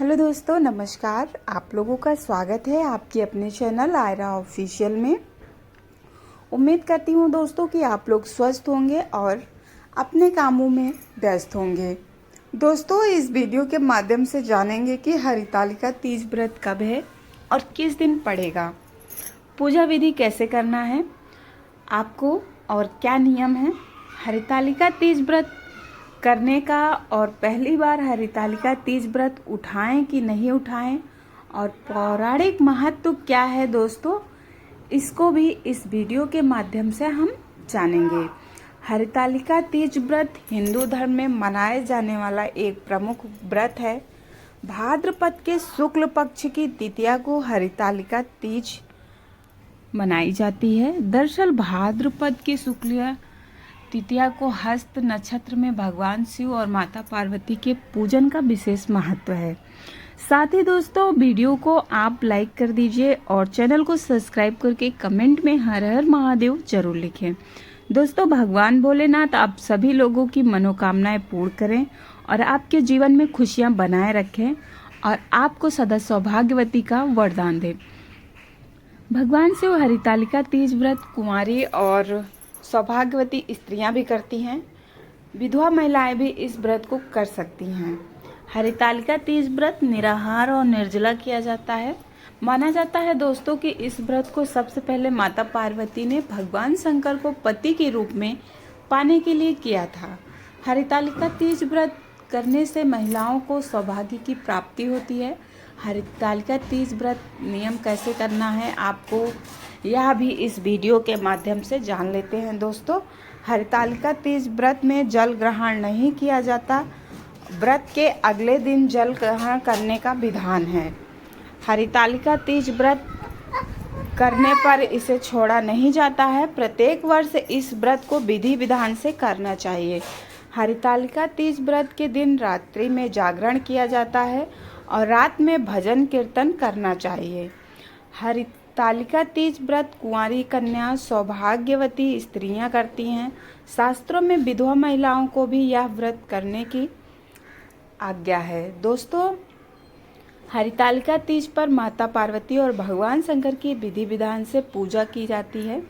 Hello दोस्तों, नमस्कार। आप लोगों का स्वागत है आपके अपने चैनल आयरा ऑफिशियल में। उम्मीद करती हूँ दोस्तों कि आप लोग स्वस्थ होंगे और अपने कामों में व्यस्त होंगे। दोस्तों, इस वीडियो के माध्यम से जानेंगे कि हरितालिका तीज व्रत कब है और किस दिन पड़ेगा, पूजा विधि कैसे करना है आपको और क्या नियम है हरितालिका तीज व्रत करने का, और पहली बार हरितालिका तीज व्रत उठाएं कि नहीं उठाएं, और पौराणिक महत्व क्या है दोस्तों, इसको भी इस वीडियो के माध्यम से हम जानेंगे। हरितालिका तीज व्रत हिंदू धर्म में मनाए जाने वाला एक प्रमुख व्रत है। भाद्रपद के शुक्ल पक्ष की तृतीया को हरितालिका तीज मनाई जाती है। दरअसल भाद्रपद की शुक्ल तृतीया को हस्त नक्षत्र में भगवान शिव और माता पार्वती के पूजन का विशेष महत्व है। साथ ही दोस्तों, वीडियो को आप लाइक कर दीजिए और चैनल को सब्सक्राइब करके कमेंट में हर हर महादेव जरूर लिखें। दोस्तों, भगवान भोलेनाथ आप सभी लोगों की मनोकामनाएं पूर्ण करें और आपके जीवन में खुशियां बनाए रखें और आपको सदा सौभाग्यवती का वरदान दें। भगवान शिव हरितालिका तीज व्रत कुंवारी और सौभाग्यवती स्त्रियां भी करती हैं। विधवा महिलाएं भी इस व्रत को कर सकती हैं। हरितालिका तीज व्रत निराहार और निर्जला किया जाता है। माना जाता है दोस्तों कि इस व्रत को सबसे पहले माता पार्वती ने भगवान शंकर को पति के रूप में पाने के लिए किया था। हरितालिका तीज व्रत करने से महिलाओं को सौभाग्य की प्राप्ति होती है। हरितालिका तीज व्रत नियम कैसे करना है आपको यह भी इस वीडियो के माध्यम से जान लेते हैं। दोस्तों, हरितालिका तीज व्रत में जल ग्रहण नहीं किया जाता। व्रत के अगले दिन जल ग्रहण करने का विधान है। हरितालिका तीज व्रत करने पर इसे छोड़ा नहीं जाता है। प्रत्येक वर्ष इस व्रत को विधि विधान से करना चाहिए। हरितालिका तीज व्रत के दिन रात्रि में जागरण किया जाता है और रात में भजन कीर्तन करना चाहिए। हरितालिका तीज व्रत कुंवारी कन्या सौभाग्यवती स्त्रियां करती हैं। शास्त्रों में विधवा महिलाओं को भी यह व्रत करने की आज्ञा है। दोस्तों, हरितालिका तीज पर माता पार्वती और भगवान शंकर की विधि विधान से पूजा की जाती है।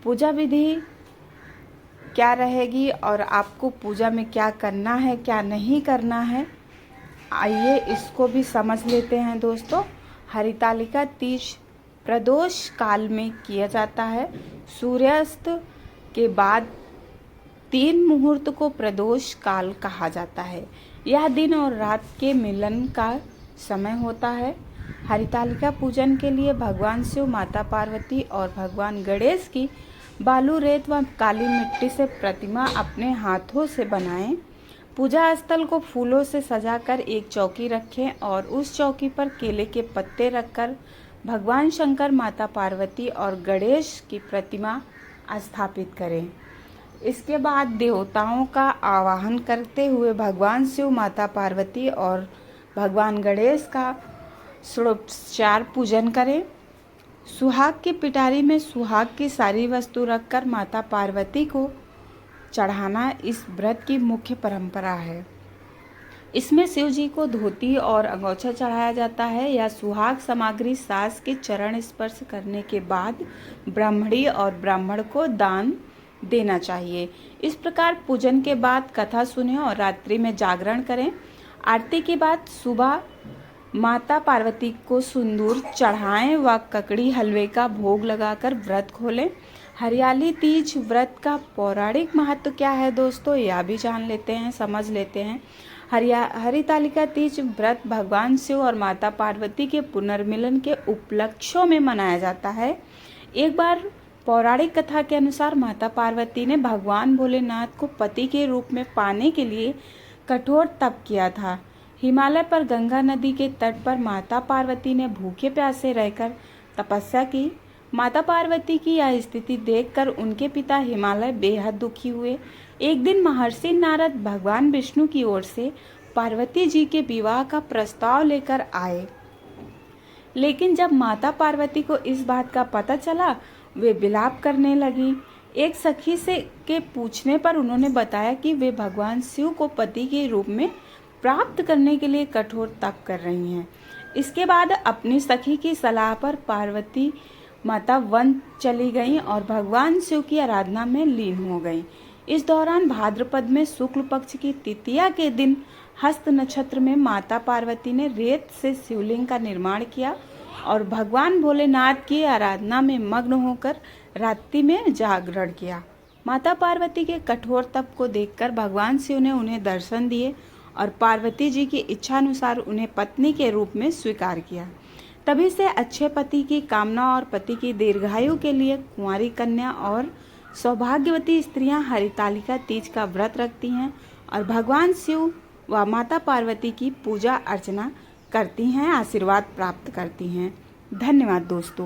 पूजा विधि क्या रहेगी और आपको पूजा में क्या करना है क्या नहीं करना है, आइए इसको भी समझ लेते हैं। दोस्तों, हरितालिका तीज प्रदोष काल में किया जाता है। सूर्यास्त के बाद 3 मुहूर्त को प्रदोष काल कहा जाता है। यह दिन और रात के मिलन का समय होता है। हरितालिका पूजन के लिए भगवान शिव, माता पार्वती और भगवान गणेश की बालू, रेत व काली मिट्टी से प्रतिमा अपने हाथों से बनाएं। पूजा स्थल को फूलों से सजाकर एक चौकी रखें और उस चौकी पर केले के पत्ते रखकर भगवान शंकर, माता पार्वती और गणेश की प्रतिमा स्थापित करें। इसके बाद देवताओं का आवाहन करते हुए भगवान शिव, माता पार्वती और भगवान गणेश का षोडशोपचार पूजन करें। सुहाग की पिटारी में सुहाग की सारी वस्तु रखकर माता पार्वती को चढ़ाना इस व्रत की मुख्य परंपरा है। इसमें शिव जी को धोती और अंगोछा चढ़ाया जाता है। यह सुहाग सामग्री सास के चरण स्पर्श करने के बाद ब्राह्मणी और ब्राह्मण को दान देना चाहिए। इस प्रकार पूजन के बाद कथा सुने और रात्रि में जागरण करें। आरती के बाद सुबह माता पार्वती को सिंदूर चढ़ाएं व ककड़ी हलवे का भोग लगाकर व्रत खोलें। हरियाली तीज व्रत का पौराणिक महत्व क्या है दोस्तों, यह भी जान लेते हैं, समझ लेते हैं। हरितालिका तीज व्रत भगवान शिव और माता पार्वती के पुनर्मिलन के उपलक्ष्यों में मनाया जाता है। एक बार पौराणिक कथा के अनुसार माता पार्वती ने भगवान भोलेनाथ को पति के रूप में पाने के लिए कठोर तप किया था। हिमालय पर गंगा नदी के तट पर माता पार्वती ने भूखे प्यासे रहकर तपस्या की। माता पार्वती की यह स्थिति देखकर उनके पिता हिमालय बेहद दुखी हुए। एक दिन महर्षि नारद भगवान विष्णु की ओर से पार्वती जी के विवाह का प्रस्ताव लेकर आए, लेकिन जब माता पार्वती को इस बात का पता चला वे विलाप करने लगी। एक सखी से के पूछने पर उन्होंने बताया कि वे भगवान शिव को पति के रूप में प्राप्त करने के लिए कठोर तप कर रही हैं। इसके बाद अपनी सखी की सलाह पर पार्वती माता वन चली गईं और भगवान शिव की आराधना में लीन हो गईं। इस दौरान भाद्रपद में शुक्ल पक्ष की तृतीया के दिन हस्त नक्षत्र में माता पार्वती ने रेत से शिवलिंग का निर्माण किया और भगवान भोलेनाथ की आराधना में मग्न होकर रात्रि में जागरण किया। माता पार्वती के कठोर तप को देखकर भगवान शिव ने उन्हें दर्शन दिए और पार्वती जी की इच्छा अनुसार उन्हें पत्नी के रूप में स्वीकार किया। तभी से अच्छे पति की कामना और पति की दीर्घायु के लिए कुंवारी कन्या और सौभाग्यवती स्त्रियां हरितालिका तीज का व्रत रखती हैं और भगवान शिव व माता पार्वती की पूजा अर्चना करती हैं, आशीर्वाद प्राप्त करती हैं। धन्यवाद दोस्तों।